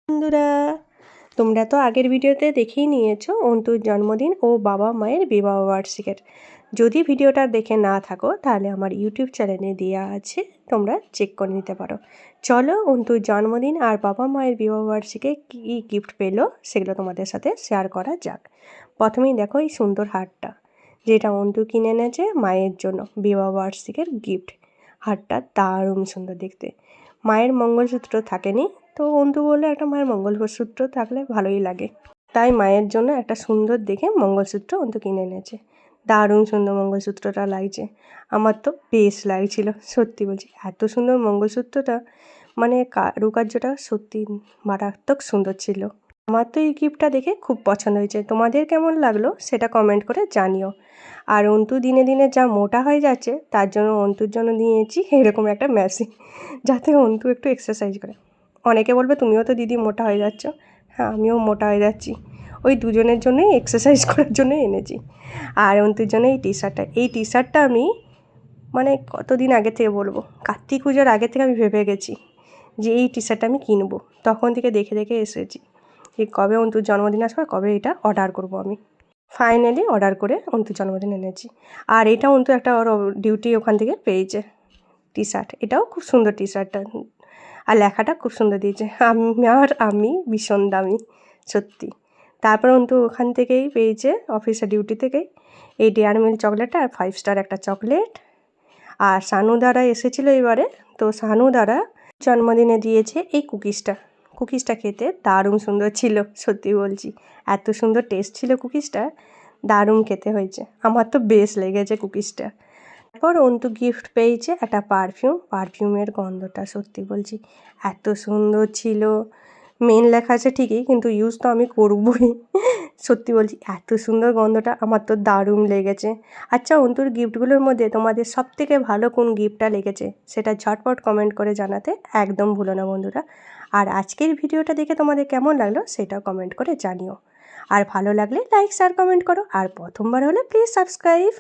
বন্ধুরা, তোমরা তো আগের ভিডিওতে দেখেই নিয়েছো অন্তুর জন্মদিন ও বাবা মায়ের বিবাহ বার্ষিকের। যদি ভিডিওটা দেখে না থাকো তাহলে আমার ইউটিউব চ্যানেলে দেওয়া আছে, তোমরা চেক করে নিতে পারো। চলো অন্তুর জন্মদিন আর বাবা মায়ের বিবাহ বার্ষিকে কী গিফট পেলো সেগুলো তোমাদের সাথে শেয়ার করা যাক। প্রথমেই দেখো এই সুন্দর হারটা, যেটা অন্তু কিনে এনেছে মায়ের জন্য বিবাহ বার্ষিকের গিফট। হারটা দারুণ সুন্দর দেখতে। মায়ের মঙ্গলসূত্র থাকেনি, তো অন্তু বললো একটা মায়ের মঙ্গলসূত্র থাকলে ভালোই লাগে, তাই মায়ের জন্য একটা সুন্দর দেখে মঙ্গলসূত্র অন্তু কিনে এনেছে। দারুণ সুন্দর মঙ্গলসূত্রটা লাগছে, আমার তো বেশ লাগছিল, সত্যি বলছি। এত সুন্দর মঙ্গলসূত্রটা, মানে কারুকার্যটা সত্যি মারাত্মক সুন্দর ছিল। আমার তো এই গিফটটা দেখে খুব পছন্দ হয়েছে। তোমাদের কেমন লাগলো সেটা কমেন্ট করে জানিও। আর অন্তু দিনে দিনে যা মোটা হয়ে যাচ্ছে, তার জন্য অন্তুর জন্য নিয়েছি এরকম একটা মেশিন, যাতে অন্তু একটু এক্সারসাইজ করে। অনেকে বলবে তুমিও তো দিদি মোটা হয়ে যাচ্ছ। হ্যাঁ, আমিও মোটা হয়ে যাচ্ছি, ওই দুজনের জন্যই এক্সারসাইজ করার জন্যই এনেছি। আর অন্তুর জন্য এই টি শার্টটা আমি মানে কতদিন আগে থেকে বলবো, কার্তিক পুজোর আগে থেকে আমি ভেবে গেছি যে এই টি শার্টটা আমি কিনবো। তখন থেকে দেখে দেখে এসেছি যে কবে অন্তুর জন্মদিন আসবে, কবে এটা অর্ডার করব আমি। ফাইনালি অর্ডার করে অন্তুর জন্মদিন এনেছি। আর এটা অন্তু একটা ওর ডিউটি ওখান থেকে পেয়েছে টি শার্ট। এটাও খুব সুন্দর টি শার্টটা, আর লেখাটা খুব সুন্দর দিয়েছে, আমি ভীষণ দামি, সত্যি। তারপর অন্তু ওখান থেকেই পেয়েছে, অফিসের ডিউটি থেকেই, এই ডেয়ারি মিল্ক চকলেটটা আর 5 স্টার একটা চকলেট। আর শানু দ্বারা এসেছিলো এবারে, তো শানু দ্বারা জন্মদিনে দিয়েছে এই কুকিজটা খেতে দারুণ সুন্দর ছিল, সত্যি বলছি। এত সুন্দর টেস্ট ছিল কুকিজটা, দারুণ খেতে হয়েছে, আমার তো বেশ লেগেছে কুকিজটা। তারপর অন্তু গিফট পেয়েছে একটা পারফিউমের গন্ধটা সত্যি বলছি এত সুন্দর ছিল। মেন লেখা আছে ঠিকই, কিন্তু ইউজ তো আমি করবই, সত্যি বলছি এত সুন্দর গন্ধটা আমার তো দারুণ লেগেছে। আচ্ছা, অন্তুর গিফটগুলোর মধ্যে তোমাদের সবথেকে ভালো কোন গিফটটা লেগেছে সেটা ঝটপট কমেন্ট করে জানাতে একদম ভুলো না বন্ধুরা। আর আজকের ভিডিওটা দেখে তোমাদের কেমন লাগলো সেটাও কমেন্ট করে জানিও। আর ভালো লাগলে লাইক শেয়ার কমেন্ট করো, আর প্রথমবার হলে প্লিজ সাবস্ক্রাইব।